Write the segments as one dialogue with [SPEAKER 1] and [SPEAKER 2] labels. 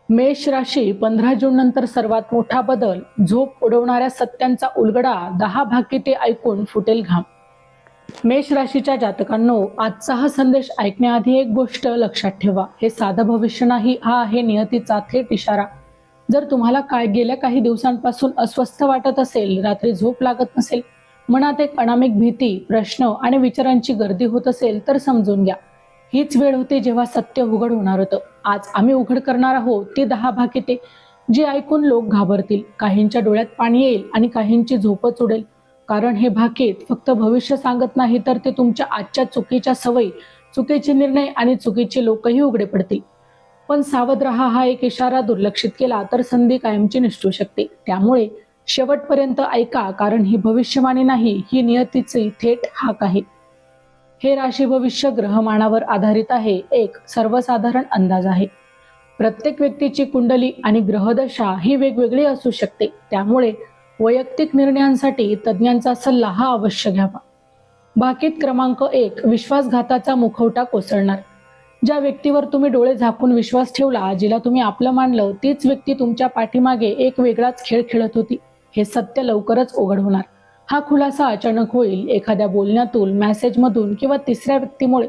[SPEAKER 1] मेष राशी 15 जून नंतर सर्वात मोठा बदल. झोप उडवणाऱ्या सत्यांचा उलगडा. 10 भाकिते ऐकून फुटेल घाम. मेष राशीच्या जातकांनो, आजचा हा संदेश ऐकण्याआधी एक गोष्ट लक्षात ठेवा. हे साधं भविष्य नाही, हा आहे नियतीचा थेट इशारा. जर तुम्हाला गेल्या काही दिवसांपासून अस्वस्थ वाटत असेल, रात्री झोप लागत नसेल, मनात एक अनामिक भीती, प्रश्न आणि विचारांची गर्दी होत असेल, तर समजून घ्या, हीच वेळ होती जेव्हा सत्य उघड होणार होतं. आज आम्ही उघड करणार आहोत ती 10 भाकिते, जी ऐकून लोक घाबरतील, काहींच्या डोळ्यात पाणी येईल आणि काहींची झोपच उडेल. कारण हे भाकीत फक्त भविष्य सांगत नाही, तर ते तुमच्या आजच्या चुकीच्या सवयी, चुकीचे निर्णय आणि चुकीचे लोकही उघडे पडतील. पण सावध रहा, हा एक इशारा दुर्लक्षित केला तर संधी कायमची निसटू शकते. त्यामुळे शेवटपर्यंत ऐका, कारण ही भविष्यवाणी नाही, ही नियतीची थेट हाक आहे. हे राशी भविष्य ग्रहमानावर आधारित आहे, एक सर्वसाधारण अंदाज आहे. प्रत्येक व्यक्तीची कुंडली आणि ग्रहदशा ही वेगवेगळी असू शकते. त्यामुळे वैयक्तिक निर्णयांसाठी तज्ज्ञांचा सल्ला हा अवश्य घ्यावा. भाकीत क्रमांक 1. विश्वासघाताचा मुखवटा कोसळणार. ज्या व्यक्तीवर तुम्ही डोळे झाकून विश्वास ठेवला, जिला तुम्ही आपलं मानलं, तीच व्यक्ती तुमच्या पाठीमागे एक वेगळाच खेळ खेळत होती. हे सत्य लवकरच उघड होणार. हा खुलासा अचानक होईल, एखाद्या बोलण्यातून, मेसेजमधून किंवा तिसऱ्या व्यक्तीमुळे.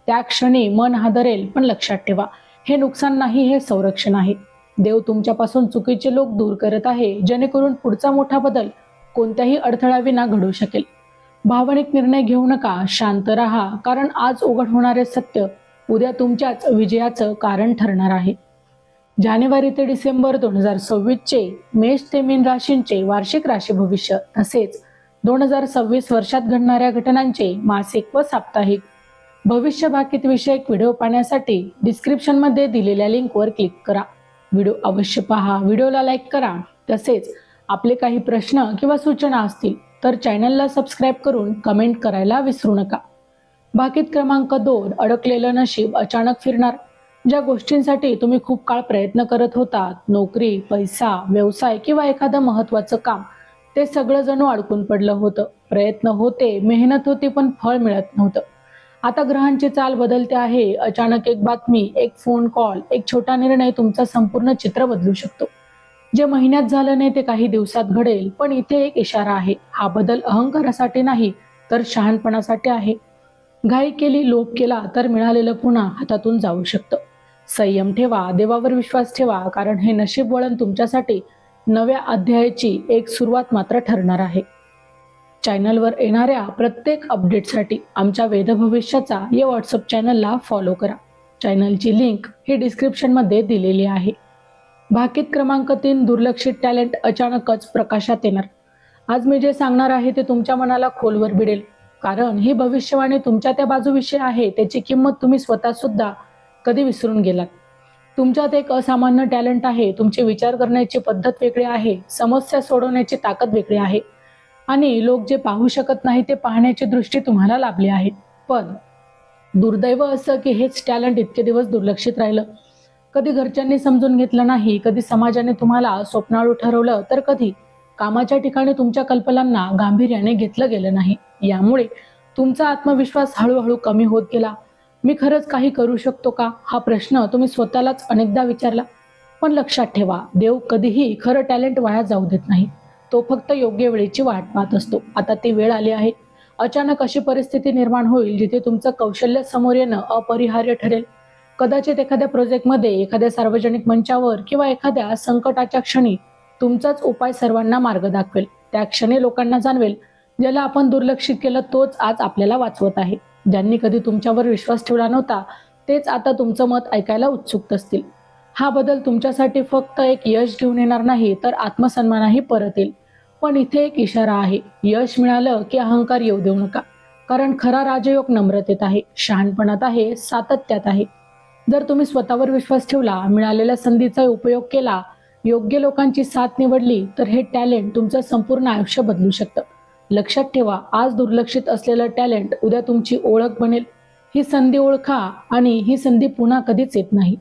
[SPEAKER 1] त्या क्षणी मन हादरेल, पण लक्षात ठेवा, हे नुकसान नाही, हे संरक्षण आहे. देव तुमच्यापासून चुकीचे लोक दूर करत आहे, जेणेकरून पुढचा मोठा बदल कोणत्याही अडथळ्याविना घडू शकेल. भावनिक निर्णय घेऊ नका, शांत राहा, कारण आज उघड होणारे सत्य उद्या तुमच्याच विजयाचं कारण ठरणार आहे. जानेवारी ते डिसेंबर 2026 चे मेष ते मीन राशींचे वार्षिक राशी भविष्य, तसेच 2026 वर्षात घडणाऱ्या घटनांचे मासिक व साप्ताहिक भविष्य भाकीत विषयक व्हिडिओ पाहण्यासाठी डिस्क्रिप्शनमध्ये दिलेल्या लिंकवर क्लिक करा. व्हिडिओ अवश्य पहा, व्हिडिओला लाईक करा. तसेच आपले काही प्रश्न किंवा सूचना असतील तर चॅनलला सबस्क्राईब करून कमेंट करायला विसरू नका. भाकीत क्रमांक 2. अडकलेलं नशीब अचानक फिरणार. ज्या गोष्टींसाठी तुम्ही खूप काळ प्रयत्न करत होतात, नोकरी, पैसा, व्यवसाय किंवा एखादं महत्त्वाचं काम, ते सगळं जणू अडकून पडलं होतं. प्रयत्न होते, मेहनत होती, पण फळ मिळत नव्हतं. आता ग्रहांची चाल बदलते आहे. अचानक एक बातमी, एक फोन कॉल, एक छोटा निर्णय तुमचं संपूर्ण चित्र बदलू शकतो. जे महिन्यात झालं नाही ते काही दिवसात घडेल. पण इथे एक इशारा आहे. हा बदल अहंकारासाठी नाही, तर शहाणपणासाठी आहे. घाई केली, लोभ केला तर मिळालेलं पुन्हा हातातून जाऊ शकतं. संयम ठेवा, देवावर विश्वास ठेवा, कारण हे नशीब वळण तुमच्यासाठी नव्या अध्यायाची एक सुरुवात मात्र ठरणार आहे. चॅनलवर येणाऱ्या प्रत्येक अपडेटसाठी आमच्या वेदभविष्याचा या व्हॉट्सअप चॅनलला फॉलो करा. चॅनलची लिंक ही डिस्क्रिप्शनमध्ये दिलेली आहे. भाकीत क्रमांक 3. दुर्लक्षित टॅलेंट अचानकच प्रकाशात येणार. आज मी जे सांगणार आहे ते तुमच्या मनाला खोलवर भिडेल, कारण ही भविष्यवाणी तुमच्या त्या बाजूविषयी आहे, त्याची किंमत तुम्ही स्वतः सुद्धा कधी विसरून गेलात. तुमच्यात एक असामान्य टॅलेंट आहे. तुमची विचार करण्याची पद्धत वेगळी आहे, समस्या सोडवण्याची ताकद वेगळी आहे आणि लोक जे पाहू शकत नाही ते पाहण्याची दृष्टी तुम्हाला लाभली आहे. पण दुर्दैव असं की हेच टॅलेंट इतके दिवस दुर्लक्षित राहिलं. कधी घरच्यांनी समजून घेतलं नाही, कधी समाजाने तुम्हाला स्वप्नाळू ठरवलं, तर कधी कामाच्या ठिकाणी तुमच्या कल्पनांना गांभीर्याने घेतलं गेलं नाही. यामुळे तुमचा आत्मविश्वास हळूहळू कमी होत गेला. मी खरंच काही करू शकतो का, हा प्रश्न तुम्ही स्वतःलाच अनेकदा विचारला. पण लक्षात ठेवा, देव कधीही खरं टॅलेंट वाया जाऊ देत नाही. तो फक्त योग्य वेळेची वाट पाहत असतो. आता ती वेळ आली आहे. अचानक अशी परिस्थिती निर्माण होईल जिथे तुमचं कौशल्य समोर येणं अपरिहार्य ठरेल. कदाचित एखाद्या प्रोजेक्टमध्ये, एखाद्या सार्वजनिक मंचावर किंवा एखाद्या संकटाच्या क्षणी तुमचाच उपाय सर्वांना मार्ग दाखवेल. त्या क्षणी लोकांना जाणवेल, ज्याला आपण दुर्लक्षित केलं तोच आज आपल्याला वाचवत आहे. ज्यांनी कधी तुमच्यावर विश्वास ठेवला नव्हता तेच आता तुमचं मत ऐकायला उत्सुक असतील. हा बदल तुमच्यासाठी फक्त एक यश घेऊन येणार नाही, तर आत्मसन्मानही परत येईल. पण इथे एक इशारा आहे. यश मिळालं की अहंकार येऊ देऊ नका, कारण खरा राजयोग नम्रतेत आहे, शहाणपणात आहे, सातत्यात आहे. जर तुम्ही स्वतःवर विश्वास ठेवला, मिळालेल्या संधीचा उपयोग केला, योग्य लोकांची साथ निवडली, तर हे टॅलेंट तुमचं संपूर्ण आयुष्य बदलू शकतं. लक्षात ठेवा, आज दुर्लक्षित असलेलं टॅलेंट उद्या तुमची ओळख बनेल. ही संधी ओळखा, आणि ही संधी पुन्हा कधीच येत नाही.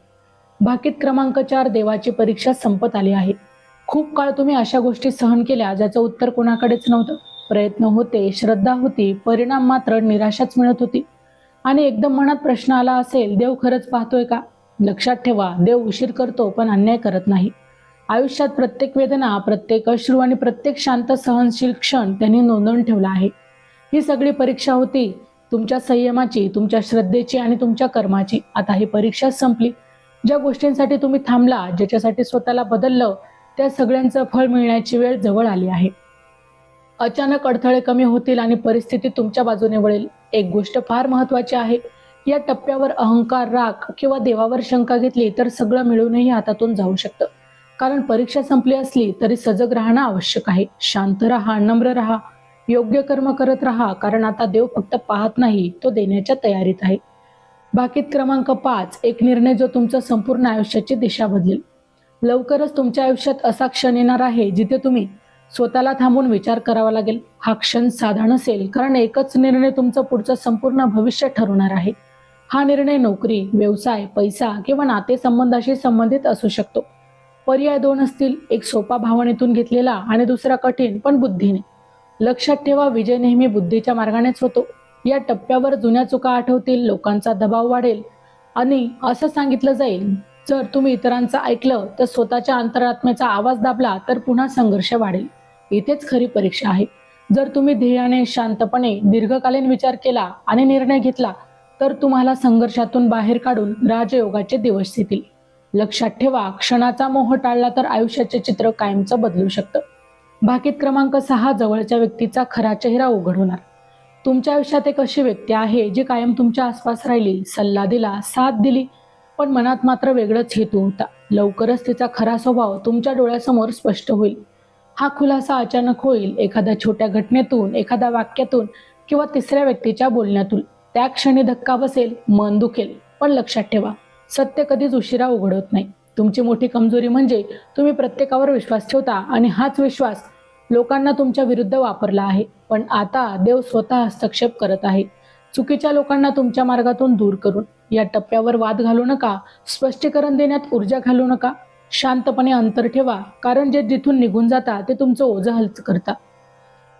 [SPEAKER 1] भाकीत क्रमांक 4. देवाची परीक्षा संपत आली आहे. खूप काळ तुम्ही अशा गोष्टी सहन केल्या ज्याचं उत्तर कोणाकडेच नव्हतं. प्रयत्न होते, श्रद्धा होती, परिणाम मात्र निराशाच मिळत होती. आणि एकदम मनात प्रश्न आला असेल, देव खरंच पाहतोय का? लक्षात ठेवा, देव उशीर करतो पण अन्याय करत नाही. आयुष्यात प्रत्येक वेदना, प्रत्येक अश्रू आणि प्रत्येक शांत सहनशील क्षण त्यांनी नोंदवून ठेवला आहे. ही सगळी परीक्षा होती तुमच्या संयमाची, तुमच्या श्रद्धेची आणि तुमच्या कर्माची. आता ही परीक्षा संपली. ज्या गोष्टींसाठी तुम्ही थांबला, ज्याच्यासाठी स्वतःला बदललं, त्या सगळ्यांचं फळ मिळण्याची वेळ जवळ आली आहे. अचानक अडथळे कमी होतील आणि परिस्थिती तुमच्या बाजूने वळेल. एक गोष्ट फार महत्त्वाची आहे, या टप्प्यावर अहंकार, राग किंवा देवावर शंका घेतली तर सगळं मिळूनही हातातून जाऊ शकतं. कारण परीक्षा संपली असली तरी सजग राहणं आवश्यक आहे. शांत राहा, नम्र राहा, योग्य कर्म करत राहा, कारण आता देव फक्त पाहत नाही, तो देण्याच्या तयारीत आहे. भाकीत क्रमांक 5, एक निर्णय जो तुमचं संपूर्ण आयुष्याची दिशा बदलेल. लवकरच तुमच्या आयुष्यात असा क्षण येणार आहे जिथे तुम्ही स्वतःला थांबून विचार करावा लागेल. हा क्षण साधा नसेल, कारण एकच निर्णय तुमचं पुढचं संपूर्ण भविष्य ठरवणार आहे. हा निर्णय नोकरी, व्यवसाय, पैसा किंवा नातेसंबंधाशी संबंधित असू शकतो. पर्याय 2 असतील, एक सोपा भावनेतून घेतलेला आणि दुसरा कठीण पण बुद्धीने. लक्षात ठेवा, विजय नेहमी बुद्धीच्या मार्गानेच होतो. या टप्प्यावर जुन्या चुका आठवतील, लोकांचा दबाव वाढेल आणि असं सांगितलं जाईल, जर तुम्ही इतरांचं ऐकलं तर स्वतःच्या अंतरात्म्याचा आवाज दाबला तर पुन्हा संघर्ष वाढेल. इथेच खरी परीक्षा आहे. जर तुम्ही ध्येयाने, शांतपणे, दीर्घकालीन विचार केला आणि निर्णय घेतला तर तुम्हाला संघर्षातून बाहेर काढून राजयोगाचे दिवस येतील. लक्षात ठेवा, क्षणाचा मोह टाळला तर आयुष्याचे चित्र कायमचं बदलू शकतं. भाकीत क्रमांक 6, जवळच्या व्यक्तीचा खरा चेहरा उघड होणार. तुमच्या आयुष्यात एक अशी व्यक्ती आहे जी कायम तुमच्या आसपास राहिली, सल्ला दिला, साथ दिली, पण मनात मात्र वेगळंच हेतू होता. लवकरच तिचा खरा स्वभाव तुमच्या डोळ्यासमोर स्पष्ट होईल. हा खुलासा अचानक होईल, एखाद्या छोट्या घटनेतून, एखाद्या वाक्यातून किंवा तिसऱ्या व्यक्तीच्या बोलण्यातून. त्या क्षणी धक्का बसेल, मन दुखेल, पण लक्षात ठेवा, सत्य कधीच उशिरा उघड होत नाही. तुमची मोठी कमजोरी म्हणजे तुम्ही प्रत्येकावर विश्वास ठेवता आणि हाच विश्वास लोकांना तुमच्या विरुद्ध वापरला आहे. पण आता देव स्वतः हस्तक्षेप करत आहे, चुकीच्या लोकांना तुमच्या मार्गातून दूर करून. या टप्प्यावर वाद घालू नका, स्पष्टीकरण देण्यात ऊर्जा घालू नका. शांतपणे अंतर ठेवा, कारण जे जिथून निघून जाता ते तुमचं ओझं हलकं करता.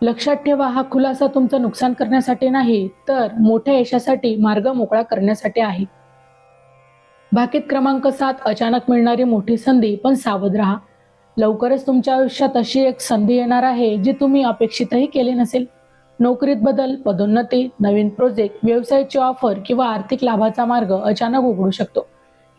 [SPEAKER 1] लक्षात ठेवा, हा खुलासा तुमचं नुकसान करण्यासाठी नाही, तर मोठ्या यशासाठी मार्ग मोकळा करण्यासाठी आहे. भाकीत क्रमांक 7, अचानक मिळणारी मोठी संधी, पण सावध राहा. लवकरच तुमच्या आयुष्यात अशी एक संधी येणार आहे जी तुम्ही अपेक्षितही केली नसेल. नोकरीत बदल, पदोन्नती, नवीन प्रोजेक्ट, व्यवसायाची ऑफर किंवा आर्थिक लाभाचा मार्ग अचानक उघडू शकतो.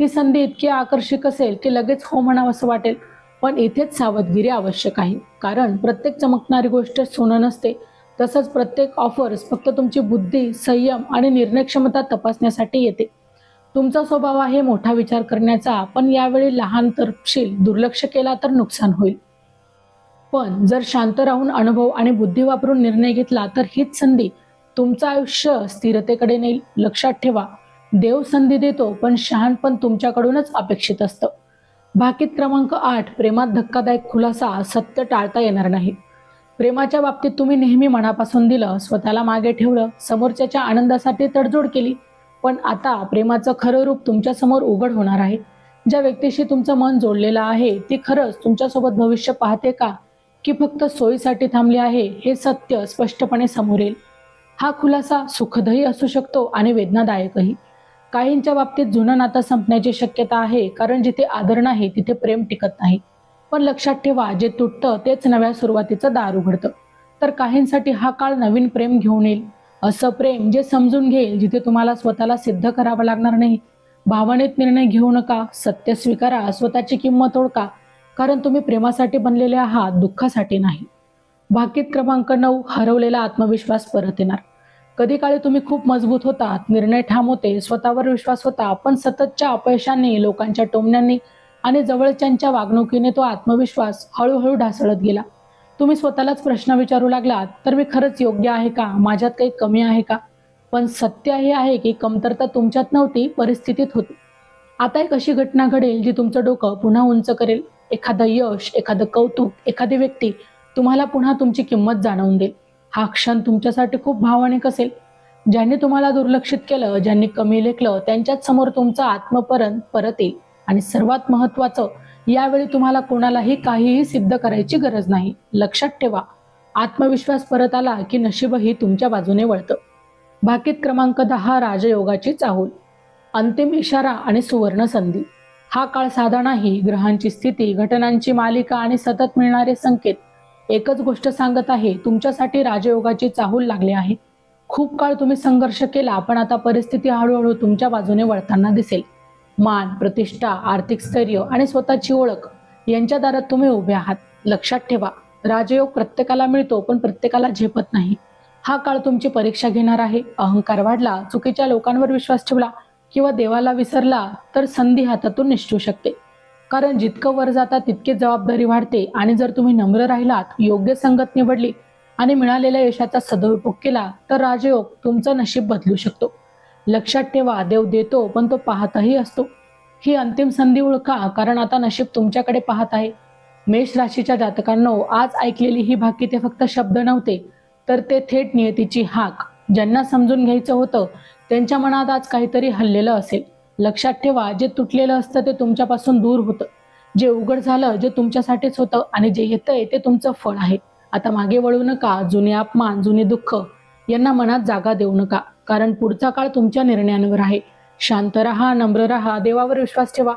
[SPEAKER 1] ही संधी इतकी आकर्षक असेल की लगेच हो म्हणावंसं वाटेल, पण इथेच सावधगिरी आवश्यक आहे. कारण प्रत्येक चमकणारी गोष्ट सोनं नसते. तसंच प्रत्येक ऑफर्स फक्त तुमची बुद्धी, संयम आणि निर्णय क्षमता तपासण्यासाठी येते. तुमचा स्वभाव आहे मोठा विचार करण्याचा, पण यावेळी लहान तपशील दुर्लक्ष केला तर नुकसान होईल. पण जर शांत राहून अनुभव आणि बुद्धी वापरून निर्णय घेतला तर हीच संधी तुमचं आयुष्य स्थिरतेकडे नेईल. लक्षात ठेवा, देव संधी देतो, पण शहाणपण तुमच्याकडूनच अपेक्षित असतं. भाकीत क्रमांक 8, प्रेमात धक्कादायक खुलासा, सत्य टाळता येणार नाही. प्रेमाच्या बाबतीत तुम्ही नेहमी मनापासून दिलं, स्वतःला मागे ठेवलं, समोरच्याच्या आनंदासाठी तडजोड केली. पण आता प्रेमाचं खरं रूप तुमच्यासमोर उघड होणार आहे. ज्या व्यक्तीशी तुमचं मन जोडलेलं आहे ती खरंच तुमच्यासोबत भविष्य पाहते का, की फक्त सोयीसाठी थांबली आहे, हे सत्य स्पष्टपणे समोर येईल. हा खुलासा सुखदही असू शकतो आणि वेदनादायकही. काहींच्या बाबतीत जुनं नातं संपण्याची शक्यता आहे, कारण जिथे आदर नाही तिथे प्रेम टिकत नाही. पण लक्षात ठेवा, जे तुटतं तेच नव्या सुरुवातीचं दार उघडतं. तर काहींसाठी हा काळ नवीन प्रेम घेऊन येईल, असं प्रेम जे समजून घेईल, जिथे तुम्हाला स्वतःला सिद्ध करावं लागणार नाही. भावनेत निर्णय घेऊ नका, सत्य स्वीकारा, स्वतःची किंमत ओळखा, कारण तुम्ही प्रेमासाठी बनलेले आहात, दुःखासाठी नाही. भाकीत क्रमांक 9, हरवलेला आत्मविश्वास परत येणार. कधी काळी तुम्ही खूप मजबूत होतात, निर्णय ठाम होते, स्वतःवर विश्वास होता, पण सततच्या अपयशांनी, लोकांच्या टोमण्यांनी आणि जवळच्यांच्या वागणुकीने तो आत्मविश्वास हळूहळू ढासळत गेला. तुम्ही स्वतःलाच प्रश्न विचारू लागलात, तर मी खरंच योग्य आहे का, माझ्यात काही कमी आहे का? पण सत्य हे आहे की कमतरता तुमच्यात नव्हती, परिस्थितीत होती. आता एक अशी घटना घडेल जी तुमचं डोकं पुन्हा उंच करेल. एखादं यश, एखादं कौतुक, एखादी व्यक्ती तुम्हाला पुन्हा तुमची किंमत जाणवून देईल. हा क्षण तुमच्यासाठी खूप भावनिक असेल. ज्यांनी तुम्हाला दुर्लक्षित केलं, ज्यांनी कमी लेखलं, त्यांच्याच समोर तुमचं आत्मपरण परत येईल. आणि सर्वात महत्त्वाचं, यावेळी तुम्हाला कोणालाही काहीही सिद्ध करायची गरज नाही. लक्षात ठेवा, आत्मविश्वास परत आला की नशीबही तुमच्या बाजूने वळतं. भाकीत क्रमांक 10, राजयोगाची चाहूल. अंतिम इशारा आणि सुवर्ण संधी. हा काळ साधा नाही. ग्रहांची स्थिती, घटनांची मालिका आणि सतत मिळणारे संकेत एकच गोष्ट सांगत आहे, तुमच्यासाठी राजयोगाची चाहूल लागली आहे. खूप काळ तुम्ही संघर्ष केला, पण आता परिस्थिती हळूहळू तुमच्या बाजूने वळताना दिसेल. मान, प्रतिष्ठा, आर्थिक स्थैर्य आणि स्वतःची ओळख यांच्या दारात तुम्ही उभे आहात. लक्षात ठेवा, राजयोग प्रत्येकाला मिळतो, पण प्रत्येकाला झेपत नाही. हा काळ तुमची परीक्षा घेणार आहे. अहंकार वाढला, चुकीच्या लोकांवर विश्वास ठेवला किंवा देवाला विसरला तर संधी हातातून निसटू शकते. कारण जितकं वर जाता तितकी जबाबदारी वाढते आणि जर तुम्ही नम्र राहिलात, योग्य संगत निवडली आणि मिळालेल्या यशाचा सदुपयोग केला तर राजयोग तुमचं नशीब बदलू शकतो. लक्षात ठेवा, देव देतो पण तो पाहतही असतो. ही अंतिम संधी ओळखा, कारण आता नशीब तुमच्याकडे पाहत आहे. मेष राशीच्या जातकांनो, आज ऐकलेली ही भाकिते फक्त शब्द नव्हते, तर ते थेट नियतीची हाक. ज्यांना समजून घ्यायचं होतं त्यांच्या मनात आज काहीतरी हललेलं असेल. लक्षात ठेवा, जे तुटलेलं असतं ते तुमच्यापासून दूर होतं. जे उघड झालं जे तुमच्यासाठीच होतं आणि जे येतंय ते तुमचं फळ आहे. आता मागे वळू नका. जुने अपमान, जुने दुःख यांना मनात जागा देऊ नका, कारण पुढचा काळ तुमच्या निर्णयांवर आहे. शांत राहा, नम्र राहा, देवावर विश्वास ठेवा,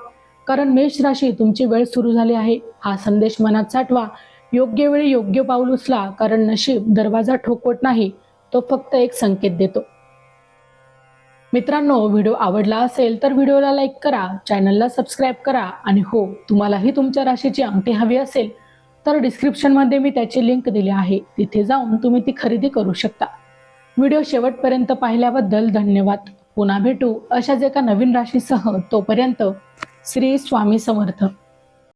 [SPEAKER 1] कारण मेष राशी तुमची वेळ सुरू झाली आहे. हा संदेश मनात साठवा. योग्य वेळी योग्य पाऊल उचला, कारण नशीब दरवाजा ठोकवत नाही, तो फक्त एक संकेत देतो. मित्रांनो, व्हिडिओ आवडला असेल तर व्हिडिओला लाईक करा, चॅनलला सबस्क्राईब करा आणि हो, तुम्हालाही तुमच्या राशीची अंगठी हवी असेल तर डिस्क्रिप्शनमध्ये मी त्याची लिंक दिली आहे, तिथे जाऊन तुम्ही ती खरेदी करू शकता. व्हिडिओ शेवटपर्यंत पाहिल्याबद्दल धन्यवाद. पुन्हा भेटू अशाच एका नवीन राशीसह. तोपर्यंत श्री स्वामी समर्थ.